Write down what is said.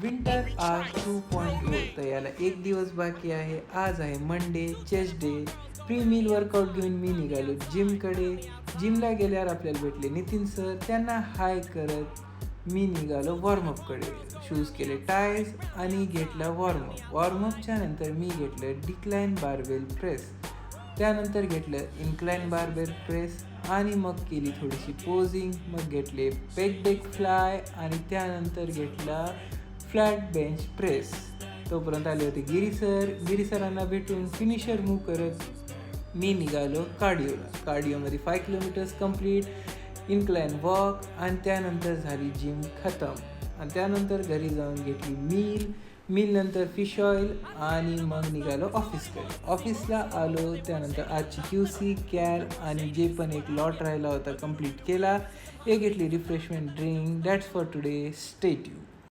Winter R 2.0 तर याला एक दिवस बाकी आहे. आज आहे Monday, chest day. Pre meal workout घेऊन मी निघालो जिमकडे. जिमला गेल्यावर आपल्याला भेटले नितीन सर. त्यांना हाय करत मी निघालो वॉर्मअपकडे. शूज केले टायर्स आणि घेतला वॉर्मअप. वॉर्मअपच्या नंतर मी घेतलं डिक्लाइन बारबेल प्रेस. त्यानंतर घेतलं इन्क्लाइन बारबेल प्रेस आणि मग केली थोडीशी पोजिंग. मग घेतले पेग डेक फ्लाय आणि त्यानंतर घेतला फ्लॅट बेंच प्रेस. तोपर्यंत आले होते गिरीसरांना भेटून फिनिशर मूव करत मी निघालो कार्डिओला. कार्डिओमध्ये 5 किलोमीटर्स कंप्लीट, इन्क्लाइन वॉक आणि त्यानंतर झाली जिम खतम. आणि त्यानंतर घरी जाऊन घेतली मीलनंतर फिश ऑइल आणि मग निघालो ऑफिसकडे. ऑफिसला आलो. त्यानंतर आजची QC कॅल आणि जे पण एक लॉट राहिला होता कंप्लीट केला. एक घेतली refreshment drink. That's for today. Stay tuned.